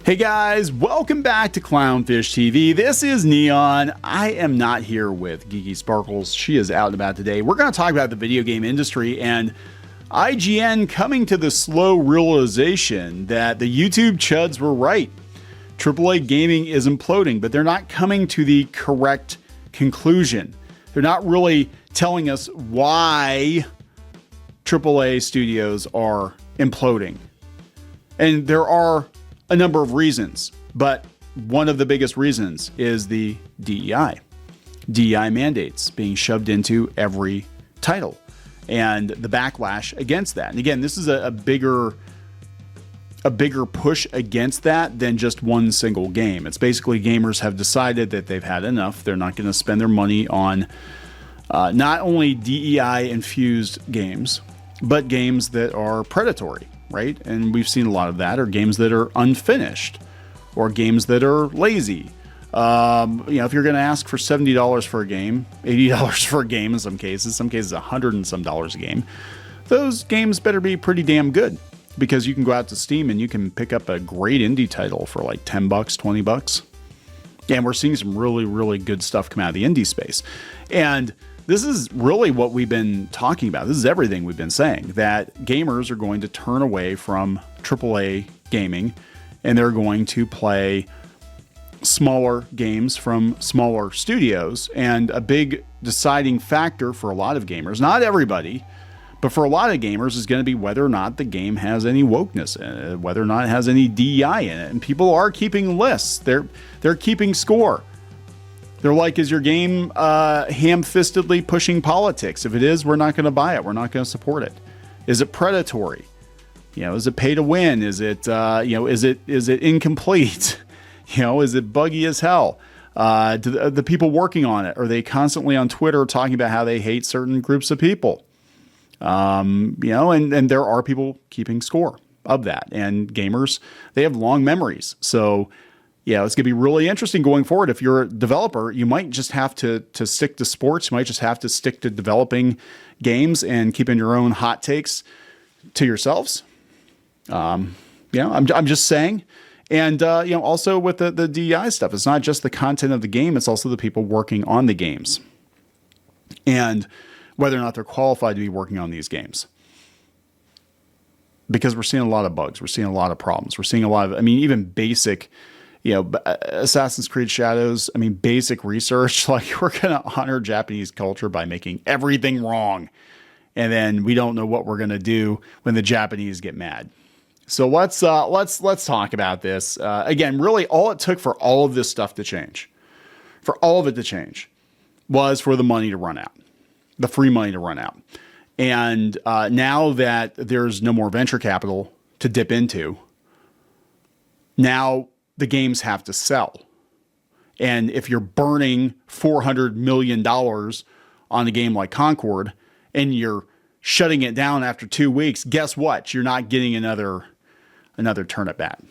Hey guys, welcome back to Clownfish TV. This is Kneon. I am not here with Geeky Sparkles. She is out and about today. We're going to talk about the video game industry and IGN coming to the slow realization that the YouTube chuds were right. AAA gaming is imploding, but they're not coming to the correct conclusion. They're not really telling us why AAA studios are imploding. And there are a number of reasons, but one of the biggest reasons is the DEI. DEI mandates being shoved into every title and the backlash against that. And again, this is a bigger push against that than just one single game. It's basically gamers have decided that they've had enough. They're not going to spend their money on not only DEI infused games, but games that are predatory. Right? And we've seen a lot of that, or games that are unfinished, or games that are lazy. If you're going to ask for $70 for a game, $80 for a game in some cases $100 and some dollars a game, those games better be pretty damn good, because you can go out to Steam and you can pick up a great indie title for like $10, $20. And we're seeing some really, really good stuff come out of the indie space. And this is really what we've been talking about. This is everything we've been saying, that gamers are going to turn away from AAA gaming and they're going to play smaller games from smaller studios. And a big deciding factor for a lot of gamers, not everybody, but for a lot of gamers, is going to be whether or not the game has any wokeness in it, whether or not it has any DEI in it. And people are keeping lists. They're keeping score. They're like, is your game ham-fistedly pushing politics? If it is, we're not going to buy it. We're not going to support it. Is it predatory? Is it pay to win? Is it, is it incomplete? Is it buggy as hell? Do the people working on it, are they constantly on Twitter talking about how they hate certain groups of people? And there are people keeping score of that. And gamers, they have long memories. So yeah, it's going to be really interesting going forward. If you're a developer, you might just have to stick to sports. You might just have to stick to developing games and keeping your own hot takes to yourselves. I'm just saying. And, also with the DEI stuff, it's not just the content of the game. It's also the people working on the games and whether or not they're qualified to be working on these games. Because we're seeing a lot of bugs. We're seeing a lot of problems. We're seeing a lot of, even basic, Assassin's Creed Shadows, basic research, like we're going to honor Japanese culture by making everything wrong. And then we don't know what we're going to do when the Japanese get mad. So let's talk about this. Again, really all it took for all of this stuff to change, was for the money to run out, the free money to run out. And now that there's no more venture capital to dip into, now the games have to sell. And if you're burning $400 million on a game like Concord and you're shutting it down after 2 weeks, guess what? You're not getting another turn at bat.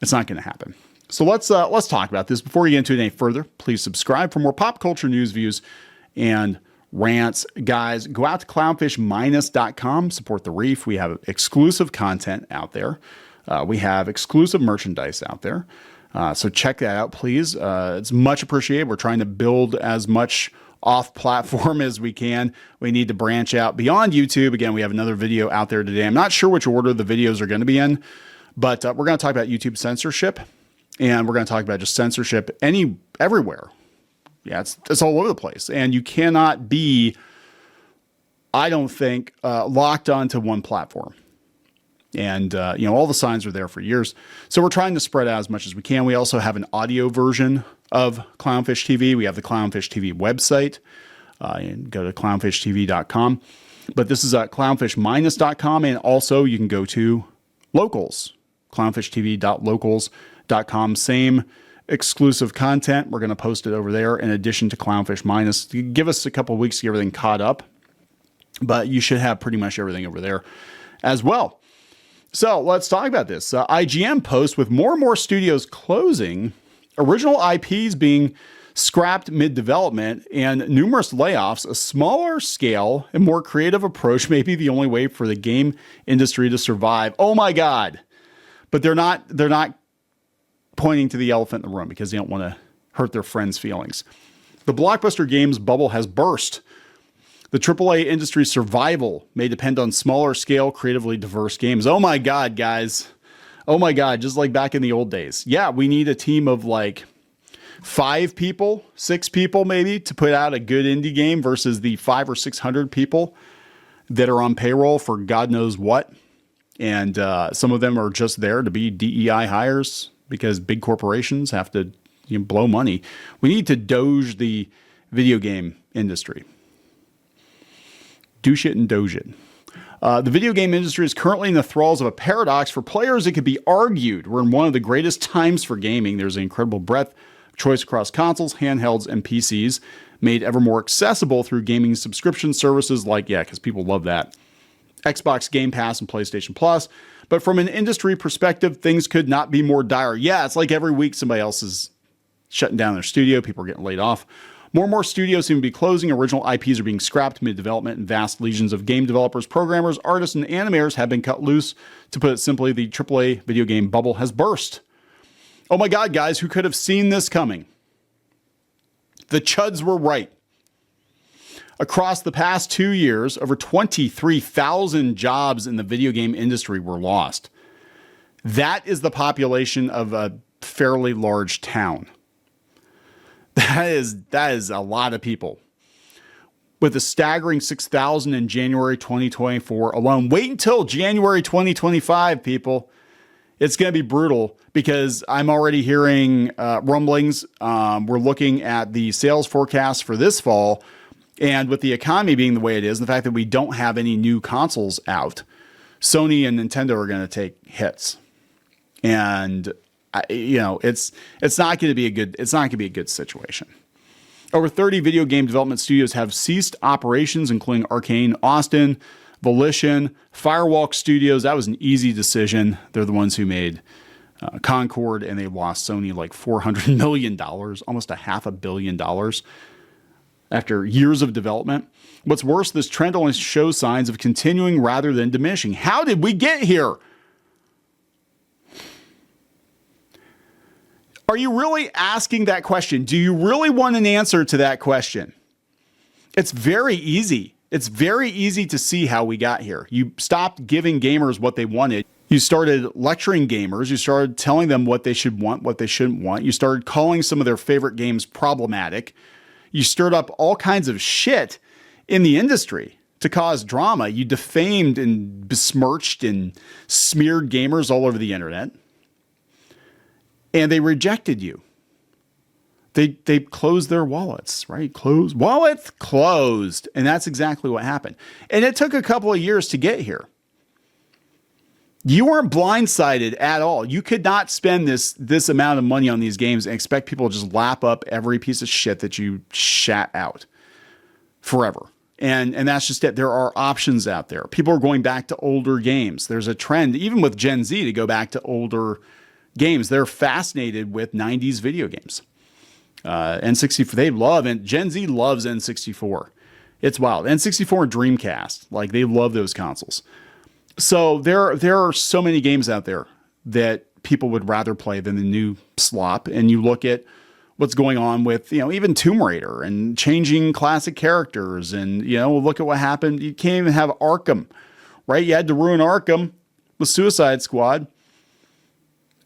It's not going to happen. So let's talk about this. Before we get into it any further, please subscribe for more pop culture news, views, and rants. Guys, go out to clownfish-.com, support the reef. We have exclusive content out there. We have exclusive merchandise out there. So check that out, please. It's much appreciated. We're trying to build as much off-platform as we can. We need to branch out beyond YouTube. Again, we have another video out there today. I'm not sure which order the videos are going to be in, but we're going to talk about YouTube censorship, and we're going to talk about just censorship everywhere. Yeah, it's all over the place. And you cannot be, I don't think, locked onto one platform. And, all the signs are there for years. So we're trying to spread out as much as we can. We also have an audio version of Clownfish TV. We have the Clownfish TV website. And go to clownfishtv.com. But this is at clownfish-.com. And also you can go to Locals, clownfishtv.locals.com. Same exclusive content. We're going to post it over there in addition to Clownfish Minus. Give us a couple of weeks to get everything caught up. But you should have pretty much everything over there as well. So let's talk about this. IGN posts with more and more studios closing, original IPs being scrapped mid-development, and numerous layoffs. A smaller scale and more creative approach may be the only way for the game industry to survive. Oh my God. But they're not pointing to the elephant in the room because they don't want to hurt their friends' feelings. The blockbuster games bubble has burst. The AAA industry's survival may depend on smaller scale, creatively diverse games. Oh my God, guys. Oh my God, just like back in the old days. Yeah, we need a team of like 5 people, 6 people maybe to put out a good indie game versus the 500 or 600 people that are on payroll for God knows what. And some of them are just there to be DEI hires because big corporations have to blow money. We need to doge the video game industry. Douche it and doge it. The video game industry is currently in the thralls of a paradox. For players, it could be argued we're in one of the greatest times for gaming. There's an incredible breadth of choice across consoles, handhelds, and PCs, made ever more accessible through gaming subscription services like, because people love that, Xbox Game Pass and PlayStation Plus. But from an industry perspective, things could not be more dire. Yeah, it's like every week somebody else is shutting down their studio. People are getting laid off. More and more studios seem to be closing. Original IPs are being scrapped mid-development, and vast legions of game developers, programmers, artists, and animators have been cut loose. To put it simply, the AAA video game bubble has burst. Oh my God, guys, who could have seen this coming? The Chuds were right. Across the past 2 years, over 23,000 jobs in the video game industry were lost. That is the population of a fairly large town. That is a lot of people. With a staggering 6,000 in January 2024 alone. Wait until January 2025, people. It's going to be brutal because I'm already hearing rumblings. We're looking at the sales forecast for this fall. And with the economy being the way it is, and the fact that we don't have any new consoles out, Sony and Nintendo are going to take hits. And it's not going to be a good situation. Over 30 video game development studios have ceased operations, including Arcane Austin, Volition, Firewalk Studios. That was an easy decision. They're the ones who made Concord, and they lost Sony like $400 million, almost $500 million after years of development. What's worse, this trend only shows signs of continuing rather than diminishing. How did we get here? Are you really asking that question? Do you really want an answer to that question? It's very easy. It's very easy to see how we got here. You stopped giving gamers what they wanted. You started lecturing gamers. You started telling them what they should want, what they shouldn't want. You started calling some of their favorite games problematic. You stirred up all kinds of shit in the industry to cause drama. You defamed and besmirched and smeared gamers all over the internet. And they rejected you. They closed their wallets, right? Closed. And that's exactly what happened. And it took a couple of years to get here. You weren't blindsided at all. You could not spend this amount of money on these games and expect people to just lap up every piece of shit that you shat out forever. And that's just it. There are options out there. People are going back to older games. There's a trend, even with Gen Z, to go back to older games. They're fascinated with 90s video games. N64, they love, and Gen Z loves N64. It's wild. N64 and Dreamcast, like they love those consoles. So there are so many games out there that people would rather play than the new slop. And you look at what's going on with, even Tomb Raider and changing classic characters. And, look at what happened. You can't even have Arkham, right? You had to ruin Arkham with Suicide Squad.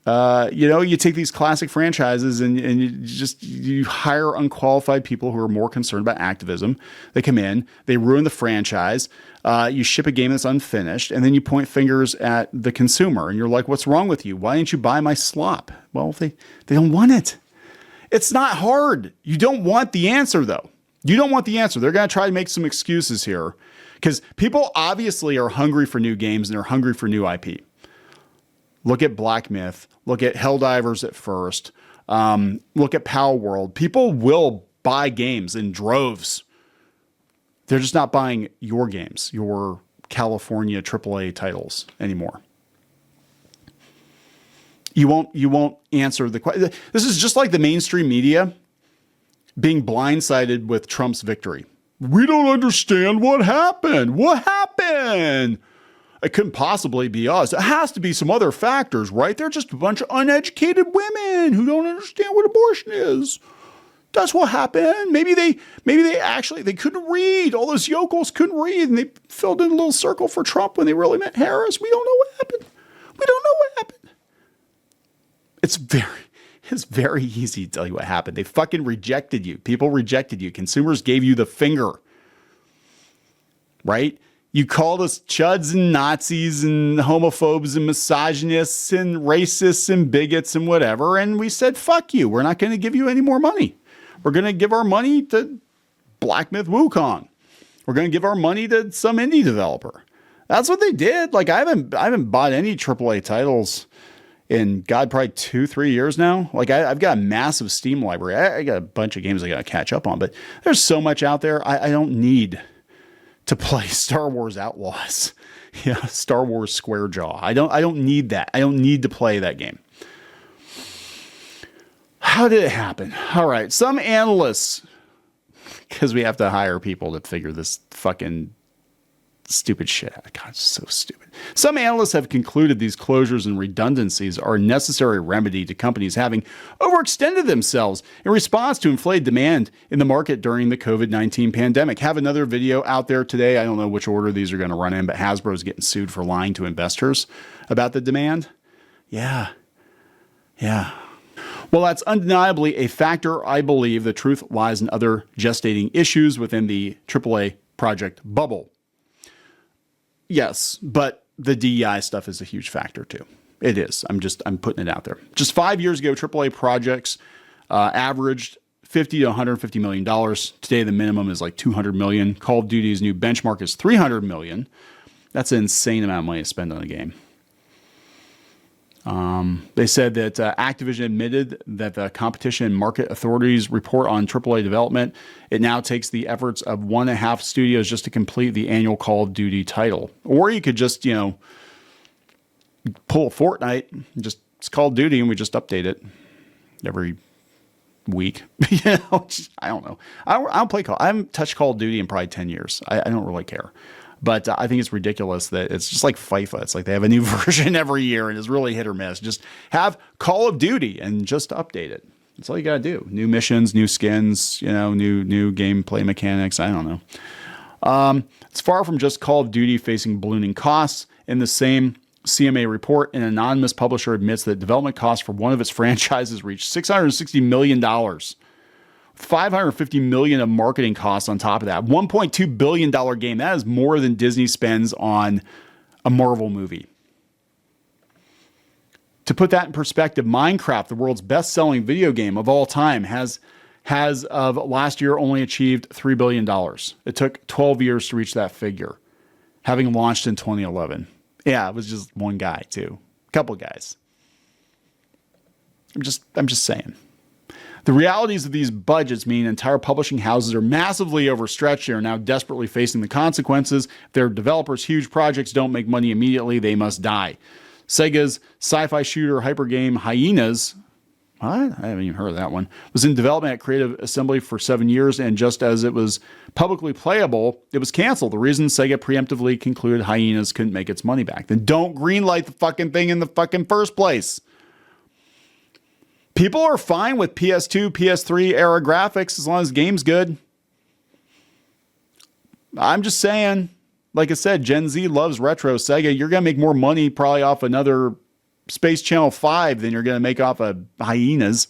You take these classic franchises and you hire unqualified people who are more concerned about activism. They come in, they ruin the franchise. You ship a game that's unfinished, and then you point fingers at the consumer, and you're like, "What's wrong with you? Why didn't you buy my slop?" Well, they don't want it. It's not hard. You don't want the answer, though. You don't want the answer. They're going to try to make some excuses here because people obviously are hungry for new games and they're hungry for new IP. Look at Black Myth. Look at Helldivers at first. Look at Power World. People will buy games in droves. They're just not buying your games, your California AAA titles anymore. You won't answer the question. This is just like the mainstream media being blindsided with Trump's victory. We don't understand what happened. What happened? it couldn't possibly be us. It has to be some other factors, right? They're just a bunch of uneducated women who don't understand what abortion is. That's what happened. Maybe they couldn't read. All those yokels couldn't read, and they filled in a little circle for Trump when they really meant Harris. We don't know what happened. We don't know what happened. It's very easy to tell you what happened. They fucking rejected you. People rejected you. Consumers gave you the finger. Right? You called us chuds and Nazis and homophobes and misogynists and racists and bigots and whatever. And we said, fuck you. We're not going to give you any more money. We're going to give our money to Black Myth Wukong. We're going to give our money to some indie developer. That's what they did. Like, I haven't bought any AAA titles in, God, probably 2-3 years now. Like, I've got a massive Steam library. I got a bunch of games I got to catch up on, but there's so much out there. I don't need to play Star Wars Outlaws. Yeah, Star Wars Square Jaw. I don't need that. I don't need to play that game. How did it happen? All right, some analysts, because we have to hire people to figure this fucking stupid shit out. God, it's so stupid. Some analysts have concluded these closures and redundancies are a necessary remedy to companies having overextended themselves in response to inflated demand in the market during the COVID-19 pandemic. Have another video out there today. I don't know which order these are going to run in, but Hasbro's getting sued for lying to investors about the demand. Yeah. Well, that's undeniably a factor. I believe the truth lies in other gestating issues within the AAA project bubble. Yes, but the DEI stuff is a huge factor too. It is. I'm putting it out there. Just 5 years ago, AAA projects averaged $50 to $150 million. Today, the minimum is like $200 million. Call of Duty's new benchmark is $300 million. That's an insane amount of money to spend on a game. They said that Activision admitted that the competition and market authorities report on AAA development. It now takes the efforts of 1.5 studios just to complete the annual Call of Duty title. Or you could just, pull a Fortnite, it's Call of Duty, and we just update it every week. I don't know. I don't play Call. I haven't touched Call of Duty in probably 10 years. I don't really care. But I think it's ridiculous that it's just like FIFA. It's like they have a new version every year and it's really hit or miss. Just have Call of Duty and just update it. That's all you got to do. New missions, new skins, new gameplay mechanics. I don't know. It's far from just Call of Duty facing ballooning costs. In the same CMA report, an anonymous publisher admits that development costs for one of its franchises reached $660 million. $550 million of marketing costs on top of that. $1.2 billion game. That is more than Disney spends on a Marvel movie. To put that in perspective, Minecraft, the world's best-selling video game of all time, has of last year only achieved $3 billion. It took 12 years to reach that figure, having launched in 2011. Yeah, it was just one guy, too. A couple guys. I'm just saying. The realities of these budgets mean entire publishing houses are massively overstretched. They are now desperately facing the consequences. If their developers' huge projects don't make money immediately, they must die. Sega's sci-fi shooter hyper game Hyenas, what? I haven't even heard of that one, was in development at Creative Assembly for 7 years, and just as it was publicly playable, it was canceled. The reason Sega preemptively concluded Hyenas couldn't make its money back. Then don't greenlight the fucking thing in the fucking first place. People are fine with PS2, PS3 era graphics as long as the game's good. I'm just saying, like I said, Gen Z loves retro. Sega, you're going to make more money probably off another Space Channel 5 than you're going to make off of Hyenas.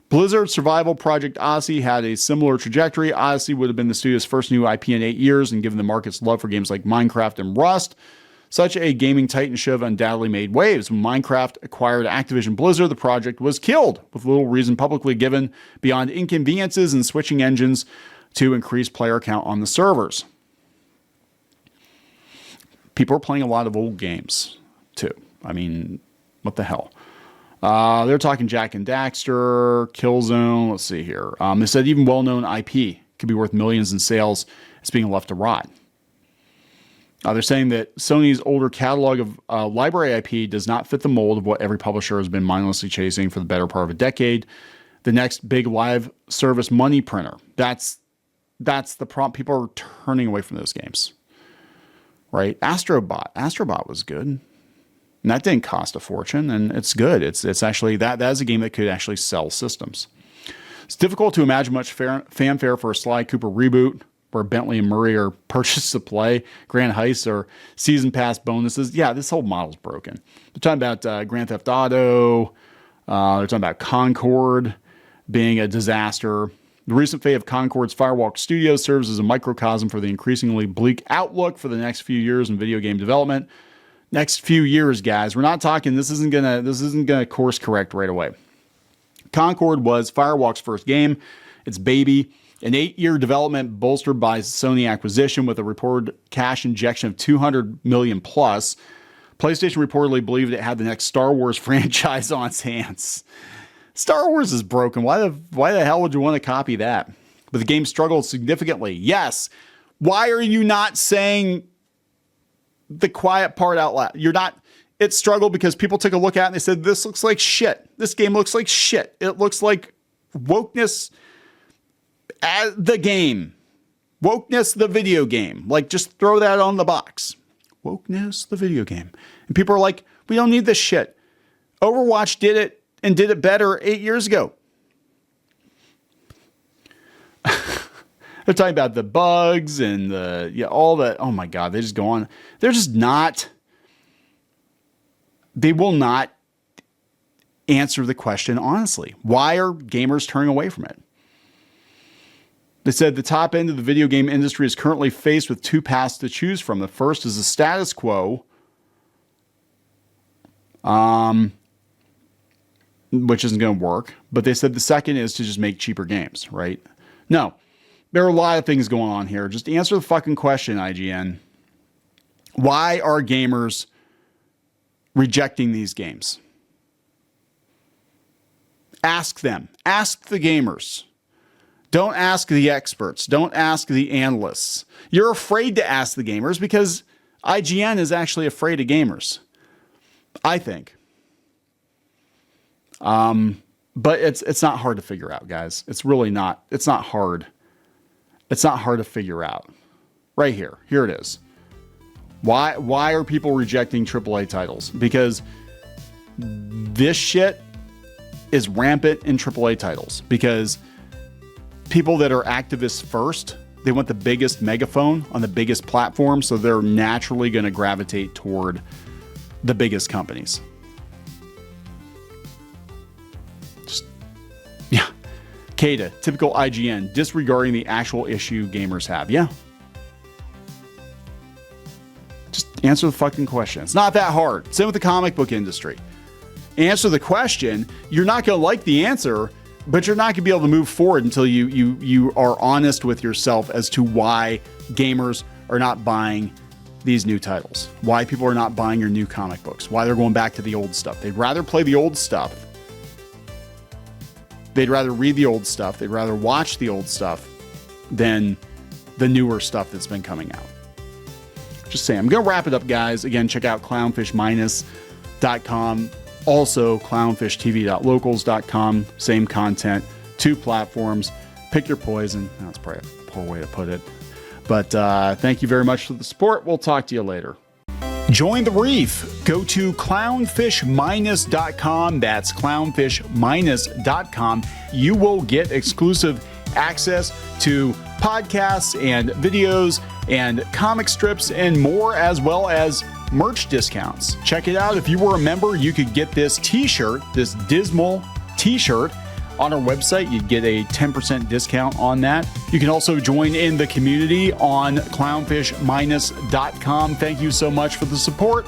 Blizzard's survival project Odyssey had a similar trajectory. Odyssey would have been the studio's first new IP in 8 years, and given the market's love for games like Minecraft and Rust, such a gaming titan should have undoubtedly made waves. When Minecraft acquired Activision Blizzard, the project was killed, with little reason publicly given beyond inconveniences and switching engines to increase player count on the servers. People are playing a lot of old games, too. I mean, what the hell? They're talking Jak and Daxter, Killzone. Let's see here. They said even well-known IP could be worth millions in sales. It's being left to rot. They're saying that Sony's older catalog of library IP does not fit the mold of what every publisher has been mindlessly chasing for the better part of a decade. The next big live service money printer. That's the problem. People are turning away from those games. right? Astrobot was good. And that didn't cost a fortune, and it's good. It's actually, that is a game that could actually sell systems. It's difficult to imagine much fanfare for a Sly Cooper reboot where Bentley and Murray are purchased to play, Grand Heists or season pass bonuses. Yeah, this whole model's broken. They're talking about Grand Theft Auto. They're talking about Concord being a disaster. The recent fate of Concord's Firewalk Studios serves as a microcosm for the increasingly bleak outlook for the next few years in video game development. Next few years, guys. We're not talking, this isn't gonna course correct right away. Concord was Firewalk's first game, its baby. An 8-year development bolstered by Sony acquisition with a reported cash injection of $200 million plus. PlayStation reportedly believed it had the next Star Wars franchise on its hands. Star Wars is broken. Why the hell would you want to copy that? But the game struggled significantly. Yes. Why are you not saying the quiet part out loud? You're not. It struggled because people took a look at it and they said, this looks like shit. This game looks like shit. It looks like wokeness. The game. Wokeness, the video game. Like, just throw that on the box. Wokeness, the video game. And people are like, we don't need this shit. Overwatch did it and did it better 8 years ago. They're talking about the bugs and all that. Oh my God, they just go on. They're just not. They will not answer the question honestly. Why are gamers turning away from it? They said the top end of the video game industry is currently faced with two paths to choose from. The first is the status quo, which isn't going to work. But they said the second is to just make cheaper games, right? No, there are a lot of things going on here. Just answer the fucking question, IGN. Why are gamers rejecting these games? Ask them. Ask the gamers. Don't ask the experts. Don't ask the analysts. You're afraid to ask the gamers because IGN is actually afraid of gamers, I think. But it's not hard to figure out, guys. It's really not. It's not hard. It's not hard to figure out. Right here. Here it is. Why are people rejecting AAA titles? Because this shit is rampant in AAA titles. Because people that are activists first, they want the biggest megaphone on the biggest platform, so they're naturally going to gravitate toward the biggest companies. Yeah. Kada, typical IGN, disregarding the actual issue gamers have. Yeah. Just answer the fucking question. It's not that hard. Same with the comic book industry. Answer the question. You're not going to like the answer, but you're not going to be able to move forward until you are honest with yourself as to why gamers are not buying these new titles. Why people are not buying your new comic books. Why they're going back to the old stuff. They'd rather play the old stuff. They'd rather read the old stuff. They'd rather watch the old stuff than the newer stuff that's been coming out. Just saying. I'm going to wrap it up, guys. Again, check out clownfish-.com. Also, clownfishtv.locals.com. Same content. 2 platforms. Pick your poison. That's probably a poor way to put it. But thank you very much for the support. We'll talk to you later. Join the reef. Go to clownfish-.com. That's clownfish-.com. You will get exclusive access to podcasts and videos and comic strips and more, as well as merch discounts. Check it out. If you were a member, you could get this t-shirt, this dismal t-shirt on our website. You'd get a 10% discount on that. You can also join in the community on clownfish-.com. Thank you so much for the support.